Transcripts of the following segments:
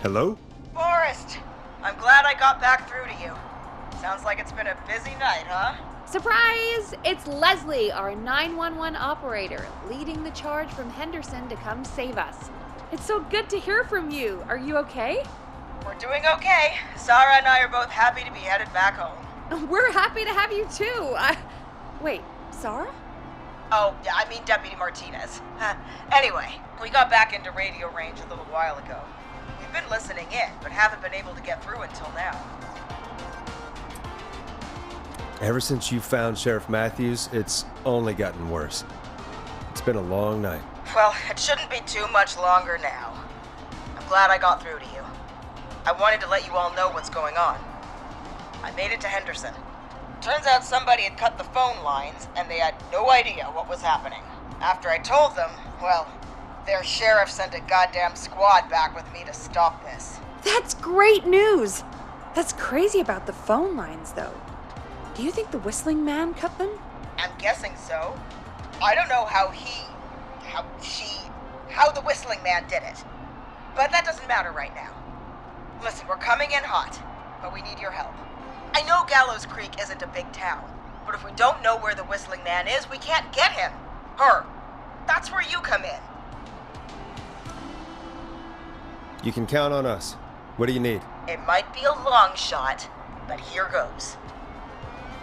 Hello? Forrest! I'm glad I got back through to you. Sounds like it's been a busy night, huh? Surprise! It's Leslie, our 911 operator, leading the charge from Henderson to come save us. It's so good to hear from you. Are you okay? We're doing okay. Sarah and I are both happy to be headed back home. We're happy to have you too. Wait, Sarah? Oh, yeah, I mean Deputy Martinez. Anyway, we got back into radio range a little while ago. We've been listening in, but haven't been able to get through until now. Ever since you found Sheriff Matthews, it's only gotten worse. It's been a long night. Well, it shouldn't be too much longer now. I'm glad I got through to you. I wanted to let you all know what's going on. I made it to Henderson. Turns out somebody had cut the phone lines, and they had no idea what was happening. After I told them, well, their sheriff sent a goddamn squad back with me to stop this. That's great news. That's crazy about the phone lines, though. Do you think the Whistling Man cut them? I'm guessing so. I don't know how the Whistling Man did it. But that doesn't matter right now. Listen, we're coming in hot, but we need your help. I know Gallows Creek isn't a big town, but if we don't know where the Whistling Man is, we can't get him. Her. That's where you come in. You can count on us. What do you need? It might be a long shot, but here goes.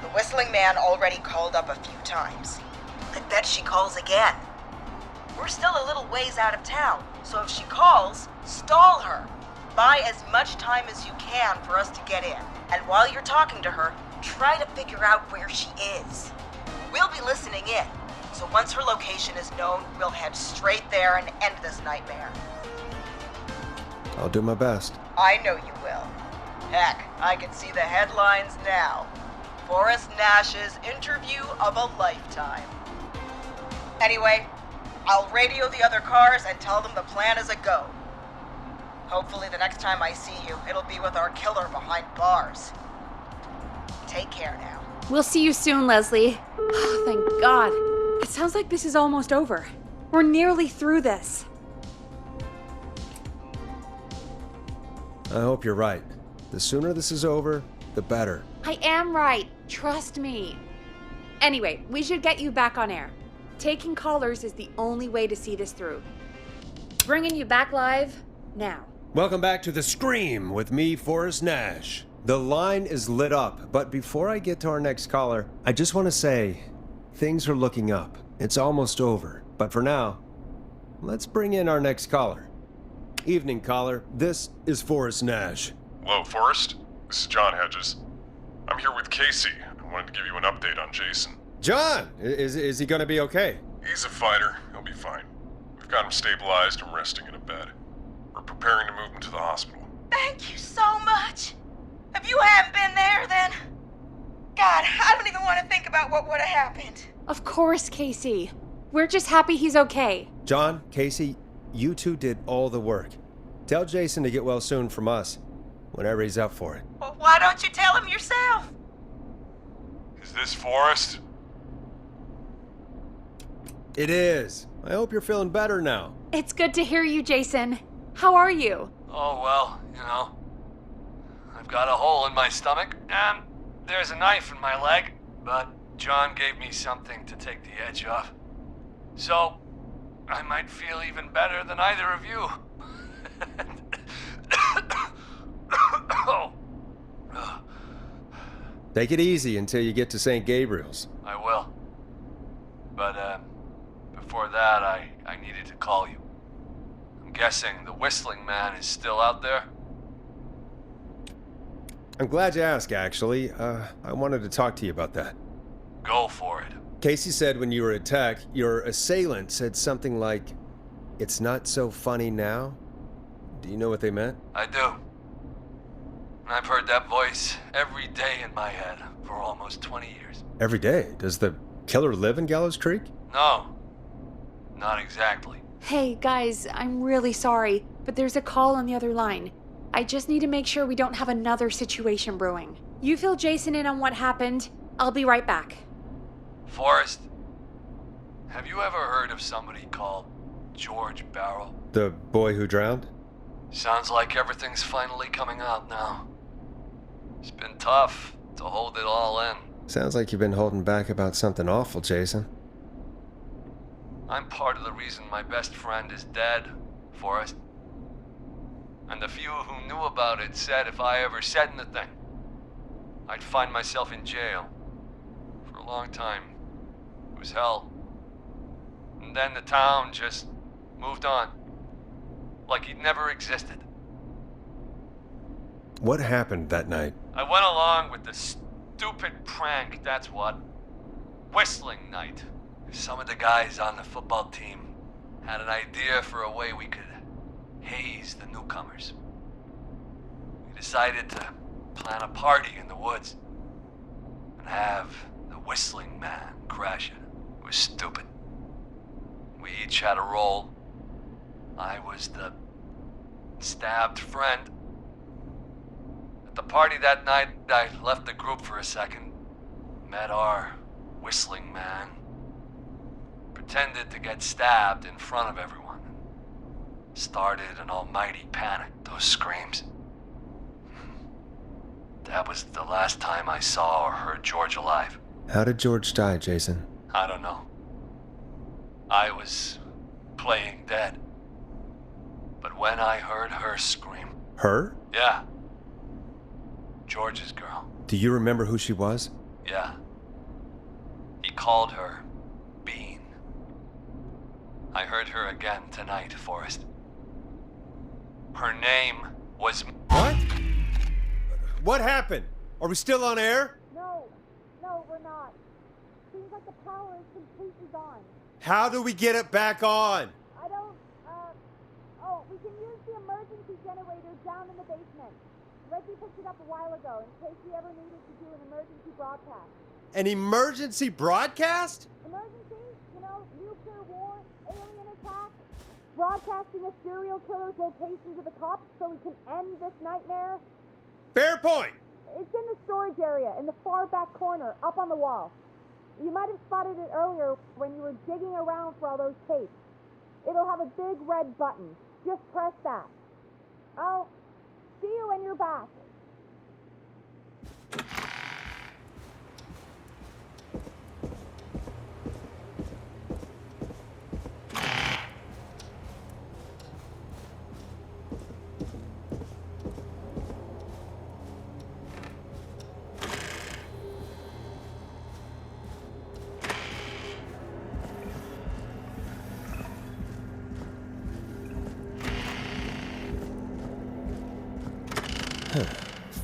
The Whistling Man already called up a few times. I bet she calls again. We're still a little ways out of town, so if she calls, stall her. Buy as much time as you can for us to get in. And while you're talking to her, try to figure out where she is. We'll be listening in, so once her location is known, we'll head straight there and end this nightmare. I'll do my best. I know you will. Heck, I can see the headlines now. Forrest Nash's interview of a lifetime. Anyway, I'll radio the other cars and tell them the plan is a go. Hopefully the next time I see you, it'll be with our killer behind bars. Take care now. We'll see you soon, Leslie. Oh, thank God. It sounds like this is almost over. We're nearly through this. I hope you're right. The sooner this is over, the better. I am right. Trust me. Anyway, we should get you back on air. Taking callers is the only way to see this through. Bringing you back live now. Welcome back to The Scream with me, Forrest Nash. The line is lit up, but before I get to our next caller, I just want to say, things are looking up. It's almost over. But for now, let's bring in our next caller. Evening, caller. This is Forrest Nash. Hello, Forrest. This is John Hedges. I'm here with Casey. I wanted to give you an update on Jason. John! Is he gonna be okay? He's a fighter. He'll be fine. We've got him stabilized and resting in a bed. We're preparing to move him to the hospital. Thank you so much. If you hadn't been there, then... God, I don't even want to think about what would have happened. Of course, Casey. We're just happy he's okay. John, Casey, you two did all the work. Tell Jason to get well soon from us, whenever he's up for it. Well, why don't you tell him yourself? Is this Forrest? It is. I hope you're feeling better now. It's good to hear you, Jason. How are you? Oh, well, you know. I've got a hole in my stomach, and there's a knife in my leg, but John gave me something to take the edge off. So, I might feel even better than either of you. Oh. Take it easy until you get to St. Gabriel's. I will. But, before that, I needed to call you. I'm guessing the Whistling Man is still out there? I'm glad you asked, actually. I wanted to talk to you about that. Go for it. Casey said when you were attacked, your assailant said something like, "It's not so funny now." Do you know what they meant? I do. I've heard that voice every day in my head for almost 20 years. Every day? Does the killer live in Gallows Creek? No, not exactly. Hey, guys, I'm really sorry, but there's a call on the other line. I just need to make sure we don't have another situation brewing. You fill Jason in on what happened. I'll be right back. Forrest, have you ever heard of somebody called George Barrow? The boy who drowned? Sounds like everything's finally coming out now. It's been tough to hold it all in. Sounds like you've been holding back about something awful, Jason. I'm part of the reason my best friend is dead, Forrest. And the few who knew about it said if I ever said anything, I'd find myself in jail. For a long time, it was hell. And then the town just moved on. Like he'd never existed. What happened that night? I went along with the stupid prank, that's what. Whistling night. Some of the guys on the football team had an idea for a way we could haze the newcomers. We decided to plan a party in the woods and have the Whistling Man crash it. It was stupid. We each had a role. I was the stabbed friend. At the party that night, I left the group for a second, met our Whistling Man, pretended to get stabbed in front of everyone. Started an almighty panic, those screams. That was the last time I saw or heard George alive. How did George die, Jason? I don't know. I was playing dead. But when I heard her scream... Her? Yeah. George's girl. Do you remember who she was? Yeah. He called her Bean. I heard her again tonight, Forrest. Her name was... What? What happened? Are we still on air? No, we're not. Seems like the power is completely gone. How do we get it back on? I don't, we can use the emergency generator down in the basement. Reggie picked it up a while ago in case we ever needed to do an emergency broadcast. An emergency broadcast? Emergency? You know, nuclear war, alien attack, broadcasting a serial killer's location to the cops so we can end this nightmare. Fair point. It's in the storage area in the far back corner, up on the wall. You might have spotted it earlier when you were digging around for all those tapes. It'll have a big red button. Just press that. I'll see you when you're back.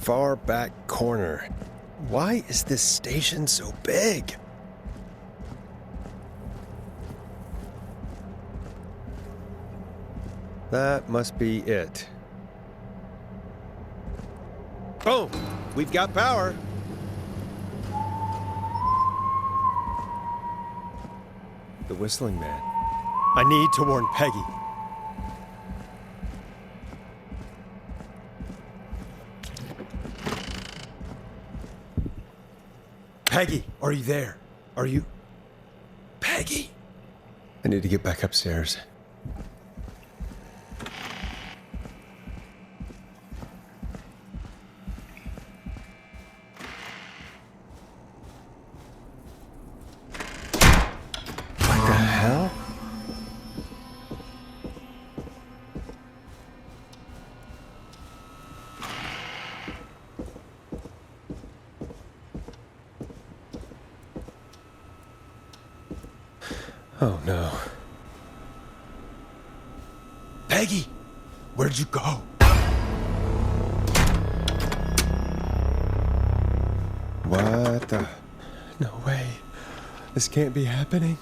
Far back corner. Why is this station so big? That must be it. Boom! We've got power. The Whistling Man. I need to warn Peggy. Peggy, are you there? Are you... Peggy? I need to get back upstairs. What the hell? Oh no. Peggy! Where'd you go? What the... No way. This can't be happening.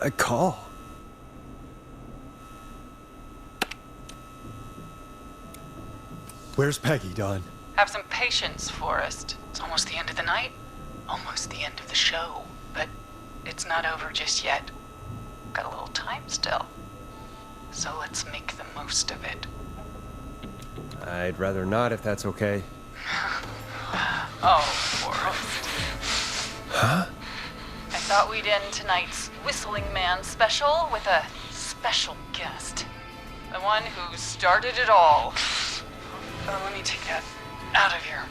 A call. Where's Peggy, Dawn? Have some patience, Forrest. It's almost the end of the night. Almost the end of the show. But it's not over just yet. Got a little time still. So let's make the most of it. I'd rather not, if that's okay. Oh, Forrest. Huh? I thought we'd end tonight's Whistling Man special with a special guest. The one who started it all. Let me take that out of your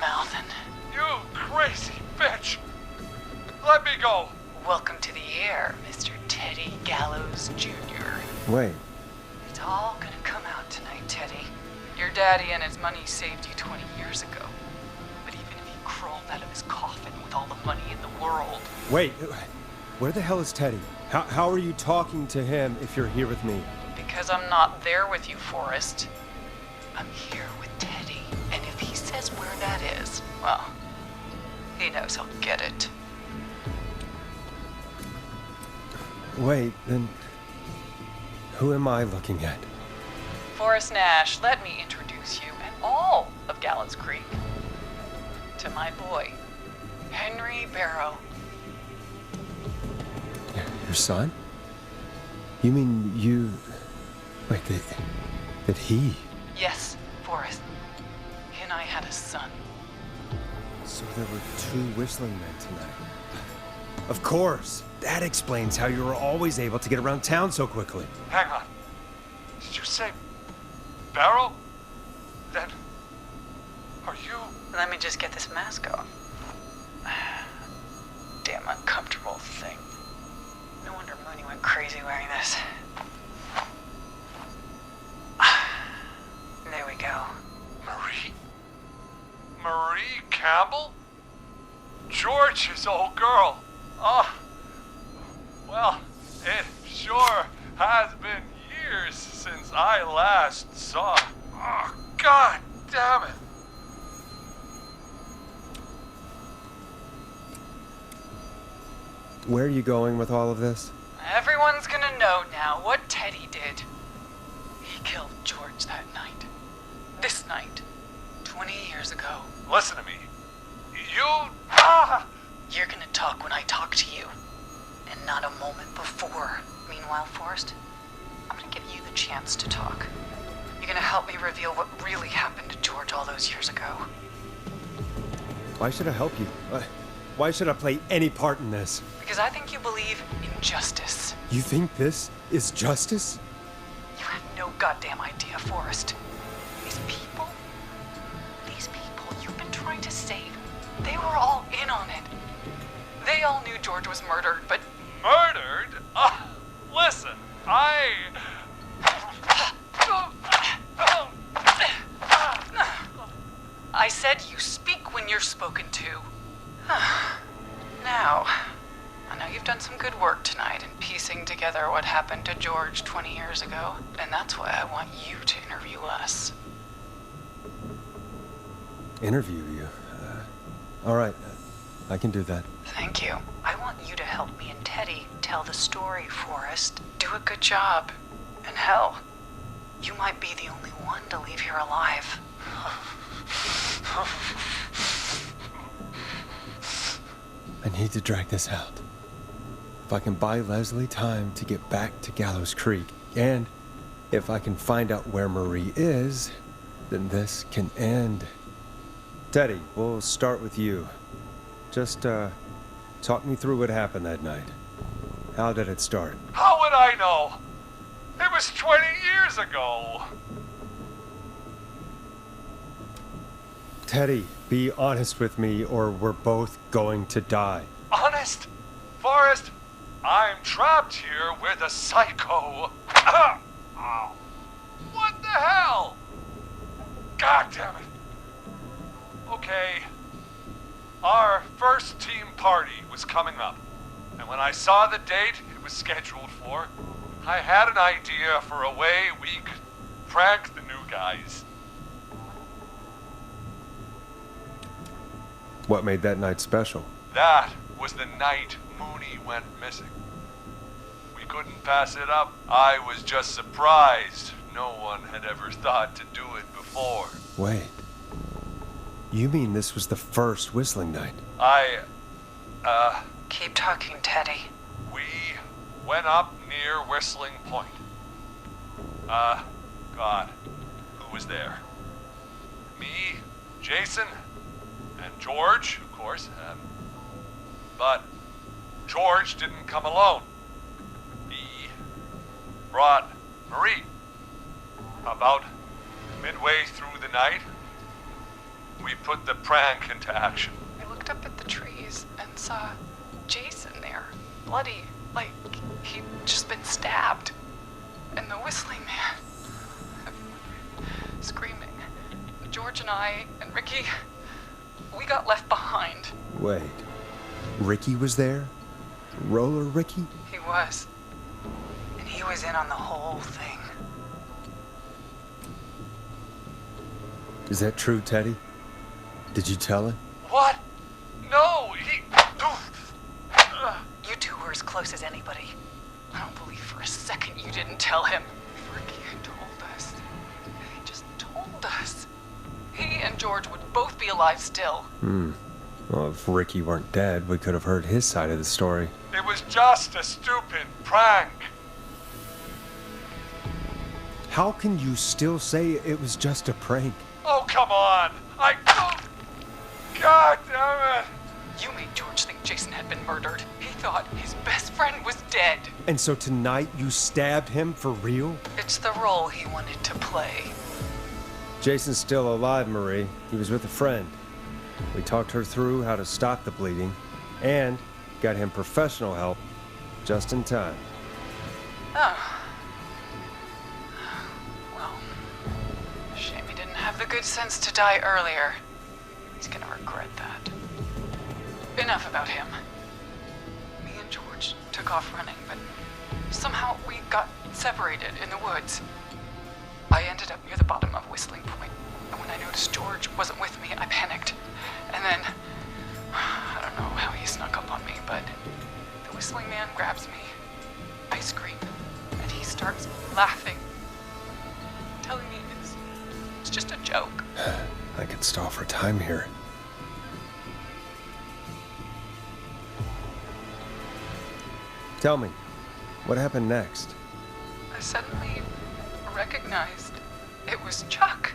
mouth and... You crazy bitch! Let me go! Welcome to the air, Mr. Teddy Gallows Jr. Wait. It's all gonna come out tonight, Teddy. Your daddy and his money saved you 20 years ago. But even if he crawled out of his coffin with all the money in the world... Wait. Where the hell is Teddy? How are you talking to him if you're here with me? Because I'm not there with you, Forrest. I'm here with Teddy. And if he says where that is, well, he knows he'll get it. Wait, then... Who am I looking at? Forrest Nash, let me introduce you and all of Gallows Creek to my boy, Henry Barrow. Your son? You mean you... Wait, that he... Yes, Forrest. He and I had a son. So there were two whistling men tonight. Of course! That explains how you were always able to get around town so quickly. Hang on. Did you say Barrow? Then... Are you... Let me just get this mask off. Damn uncomfortable thing. No wonder Mooney went crazy wearing this. There we go. Marie? Marie Campbell? George's old girl. Oh. Well, it sure has been years since I last saw her. Oh, God damn it. Where are you going with all of this? Everyone's gonna know now what Teddy did. He killed George that night. This night. 20 years ago. Listen to me. You... You're gonna talk when I talk to you. And not a moment before. Meanwhile, Forrest, I'm gonna give you the chance to talk. You're gonna help me reveal what really happened to George all those years ago. Why should I help you? Why should I play any part in this? Because I think you believe in justice. You think this is justice? You have no goddamn idea, Forrest. These people you've been trying to save, they were all in on it. They all knew George was murdered, but... Murdered? Listen, I said you speak when you're spoken to. Now, I know you've done some good work tonight in piecing together what happened to George 20 years ago, and that's why I want you to interview us. Interview you? All right, I can do that. Thank you. I want you to help me and Teddy tell the story, Forrest. Do a good job. And hell, you might be the only one to leave here alive. I need to drag this out. If I can buy Leslie time to get back to Gallows Creek, and if I can find out where Marie is, then this can end. Teddy, we'll start with you. Just, talk me through what happened that night. How did it start? How would I know? It was 20 years ago. Teddy, be honest with me or we're both going to die. Honest? Forrest, I'm trapped here with a psycho. Oh. What the hell? God damn it. Okay. Our first team party was coming up. And when I saw the date it was scheduled for, I had an idea for a way we could prank the new guys. What made that night special? That was the night Mooney went missing. We couldn't pass it up. I was just surprised no one had ever thought to do it before. Wait. You mean this was the first whistling night? Keep talking, Teddy. We went up near Whistling Point. God, who was there? Me, Jason and George, of course. But George didn't come alone. He brought Marie. About midway through the night, we put the prank into action. I looked up at the trees and saw Jason there, bloody, like he'd just been stabbed. And the whistling man, screaming. George and I and Ricky, we got left behind. Wait. Ricky was there? Roller Ricky? He was. And he was in on the whole thing. Is that true, Teddy? Did you tell him? What? No, he... You two were as close as anybody. I don't believe for a second you didn't tell him. If Ricky had told us, if he just told us, he and George would both be alive still. Well, if Ricky weren't dead, we could have heard his side of the story. It was just a stupid prank. How can you still say it was just a prank? Oh, come on. God damn it. You made George think Jason had been murdered. He thought his best friend was dead. And so tonight you stabbed him for real? It's the role he wanted to play. Jason's still alive, Marie. He was with a friend. We talked her through how to stop the bleeding and got him professional help just in time. Oh. Well, shame he didn't have the good sense to die earlier. He's gonna regret that. Enough about him. Me and George took off running, but somehow we got separated in the woods. I ended up near the bottom of Whistling Point, and when I noticed George wasn't with me, I panicked. And then, I don't know how he snuck up on me, but the whistling man grabs me. I scream, and he starts laughing, telling me it's just a joke. I could stall for time here. Tell me, what happened next? I suddenly recognized it was Chuck.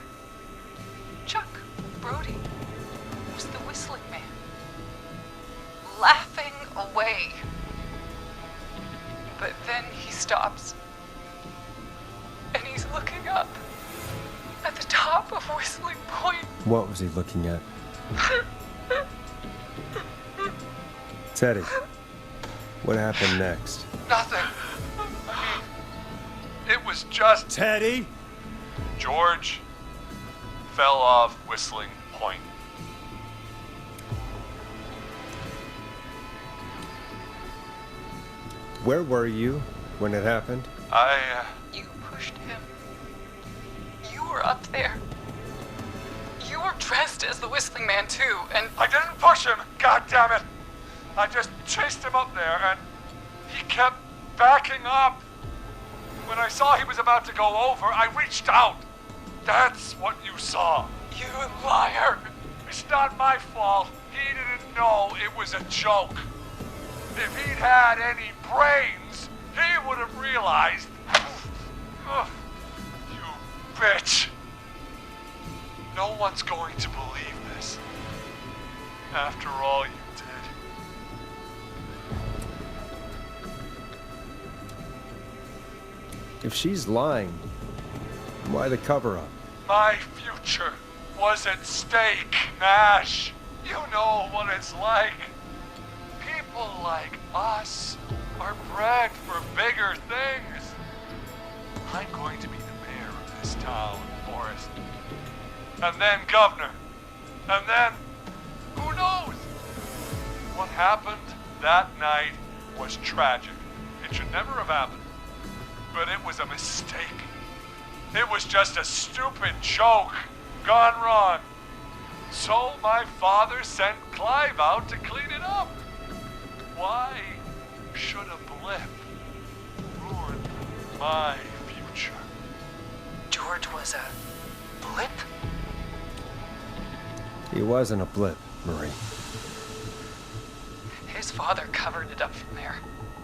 Chuck Brody was the whistling man, laughing away. But then he stops, and he's looking up at the top of Whistling Point. What was he looking at? Teddy, what happened next? Nothing. It was just... Teddy? George fell off Whistling Point. Where were you when it happened? You pushed him. You were up there. You were dressed as the Whistling Man too, and I didn't push him, God damn it! I just chased him up there, and he kept backing up. When I saw he was about to go over, I reached out. That's what you saw. you liar! It's not my fault. He didn't know it was a joke. If he'd had any brains, he would have realized. You bitch. No one's going to believe this. After all you did. If she's lying, why the cover-up? My future was at stake, Nash. You know what it's like. People like us are bred for bigger things. I'm going to be the mayor of this town, Forrest. And then governor. And then, who knows? What happened that night was tragic. It should never have happened. But it was a mistake. It was just a stupid joke gone wrong. So my father sent Clive out to clean it up. Why should a blip ruin my future? George was a blip? He wasn't a blip, Marie. His father covered it up from there.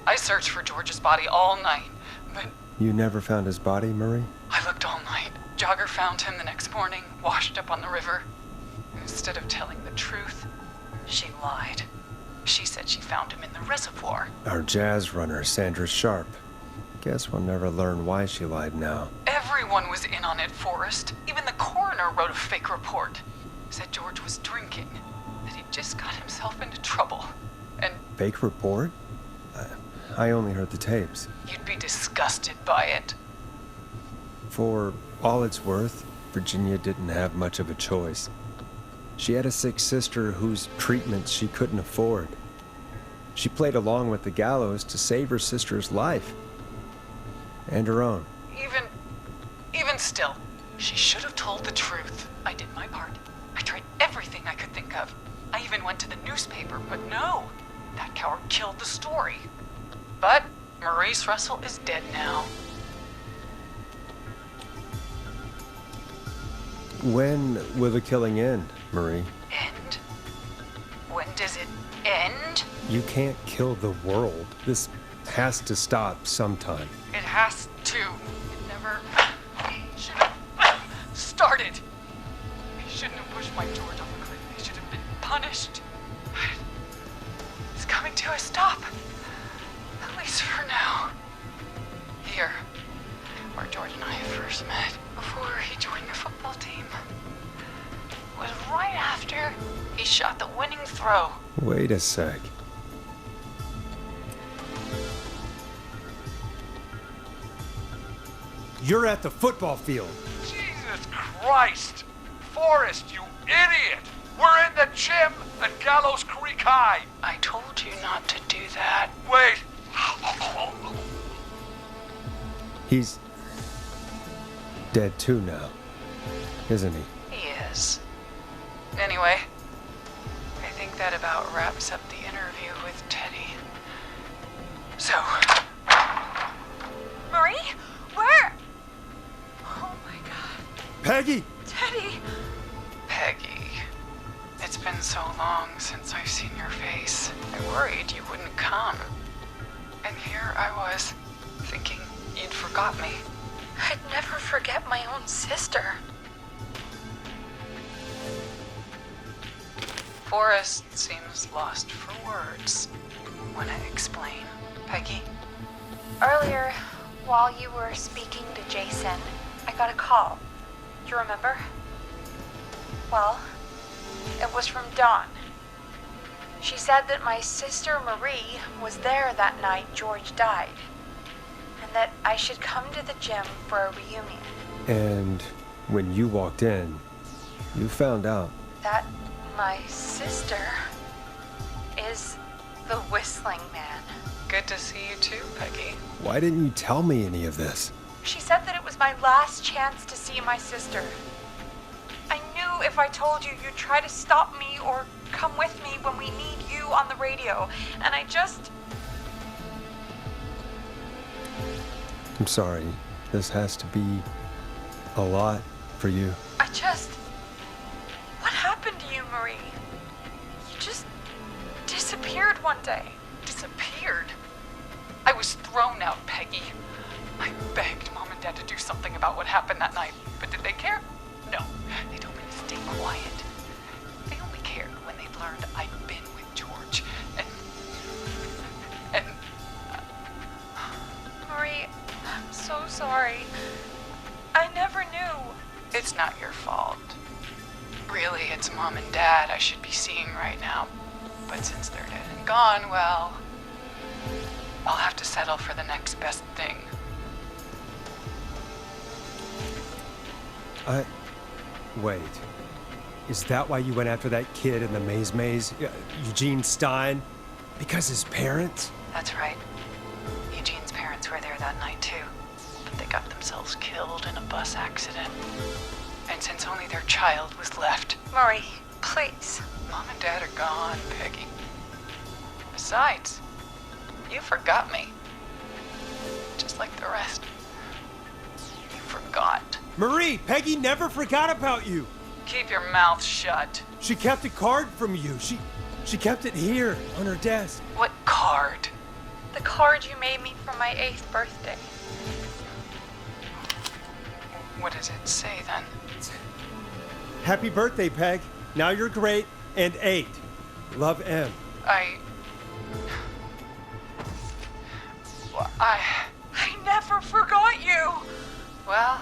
I searched for George's body all night, but You never found his body, Marie? I looked all night. Jogger found him the next morning, washed up on the river. Instead of telling the truth, she lied. She said she found him in the reservoir. Our jazz runner, Sandra Sharp. Guess we'll never learn why she lied now. Everyone was in on it, Forrest. Even the coroner wrote a fake report. Said George was drinking, that he just got himself into trouble. And Fake report? I only heard the tapes. you'd be disgusted by it. For all it's worth, Virginia didn't have much of a choice. She had a sick sister whose treatments she couldn't afford. She played along with the gallows to save her sister's life. And her own. Even still, she should have told the truth. I did my part. I tried everything I could think of. I even went to the newspaper, but no. That coward killed the story. But Maurice Russell is dead now. When will the killing end, Marie? End? When does it end? You can't kill the world. This has to stop sometime. It has to. It never should have started. He shouldn't have pushed my George off a cliff. He should have been punished. It's coming to a stop. At least for now. Here, where George and I first met, before he joined the football team, was right after he shot the winning throw. Wait a sec. You're at the football field. Jesus Christ! Forrest, you idiot! We're in the gym at Gallows Creek High! I told you not to do that. Wait! He's dead too now, isn't he? He is. Anyway, I think that about wraps up the interview with Teddy. So, Marie? Where? Oh my god. Peggy! Teddy! Peggy, it's been so long since I've seen your face. I worried you wouldn't come. And here I was, thinking you'd forgot me. I'd never forget my own sister. Forrest seems lost for words when I explain. Peggy? Earlier, while you were speaking to Jason, I got a call. Do you remember? Well, it was from Dawn. She said that my sister Marie was there that night George died, and that I should come to the gym for a reunion. And when you walked in, you found out. That my sister is the Whistling Man. Good to see you too, Peggy. Why didn't you tell me any of this? She said that it was my last chance to see my sister. I knew if I told you, you'd try to stop me or come with me when we need you on the radio. And I just... I'm sorry. This has to be a lot for you. What happened to you, Marie? You just disappeared one day. Disappeared? I was thrown out, Peggy. I begged Mom and Dad to do something about what happened that night, but did they care? No. They told me to stay quiet. They only cared when they learned I'd been with George. And Marie, I'm so sorry. I never knew. it's not your fault. Really, it's Mom and Dad I should be seeing right now. But since they're dead and gone, well, I'll have to settle for the next best thing. Wait. Is that why you went after that kid in the maze, Eugene Stein? Because his parents? That's right. Eugene's parents were there that night too. But they got themselves killed in a bus accident. And since only their child was left, Marie, please. Mom and Dad are gone, Peggy. Besides, you forgot me. Just like the rest. You forgot. Marie, Peggy never forgot about you. Keep your mouth shut. She kept a card from you. She kept it here on her desk. What card? The card you made me for my 8th birthday. What does it say then? Happy birthday, Peg. Now you're great and 8. Love, M. I never forgot you. Well,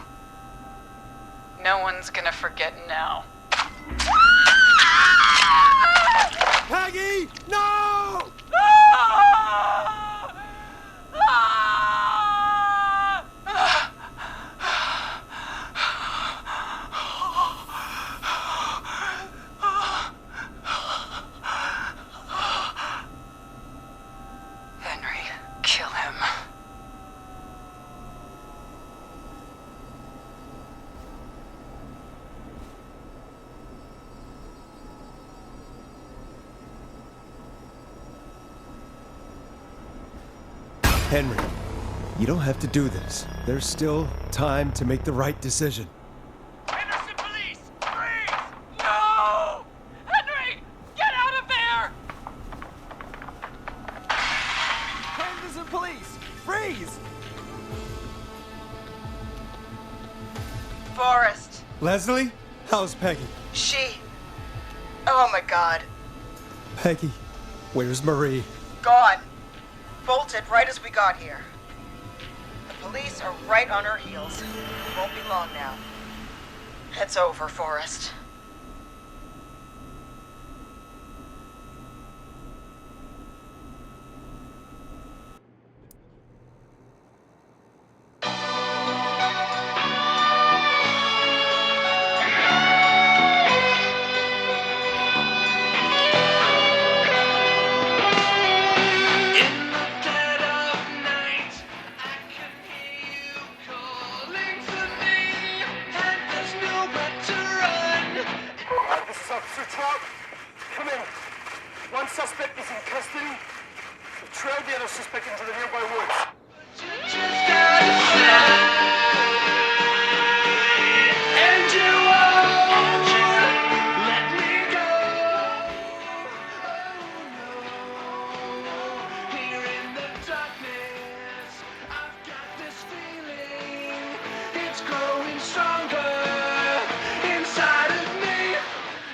no one's gonna forget now. Peggy! No! Henry, kill him. Henry, you don't have to do this. There's still time to make the right decision. Henderson police! Freeze! No! Henry! Get out of there! Henderson police! Freeze! Forrest. Leslie? How's Peggy? Oh my god. Peggy, where's Marie? Gone. Bolted right as we got here. The police are right on her heels. Won't be long now. It's over, Forrest. Come in. One suspect is in custody. We trailed the other suspect into the nearby woods.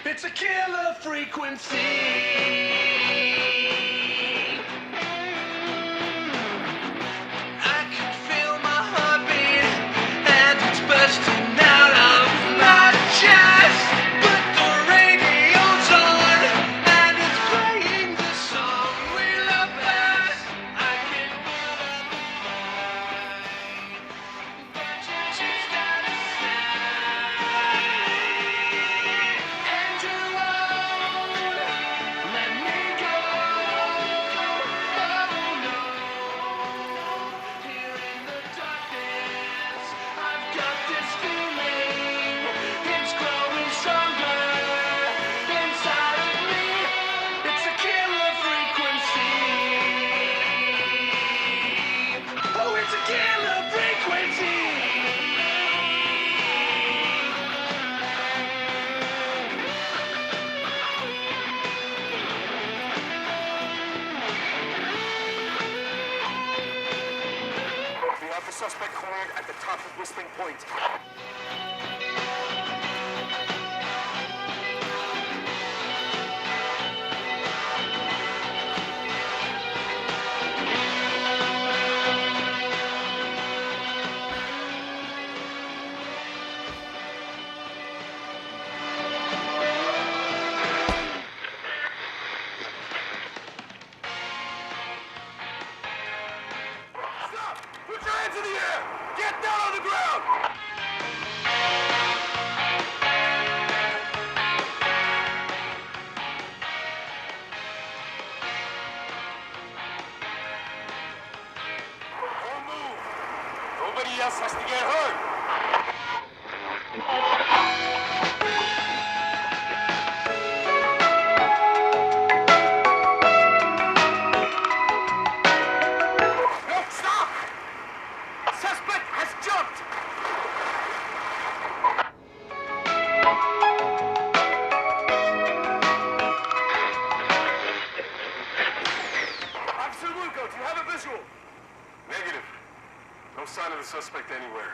It's a killer frequency. I can feel my heartbeat, and it's bursting out of my chest. But the radio's on, and it's playing the song we love best. I can hear the line, but you just gotta say. And you won't let me go. Oh no. Here in the darkness, I've got this feeling. It's growing stronger inside of me. It's a killer frequency. Oh, it's a killer frequency. We have the suspect cornered at the top of Whistling Point. Stop! Put your hands in the air! Get down on the ground! Don't move! Nobody else has to get hurt! No, stop! Suspect has jumped! Officer Lugo, do you have a visual? Negative. No sign of the suspect anywhere.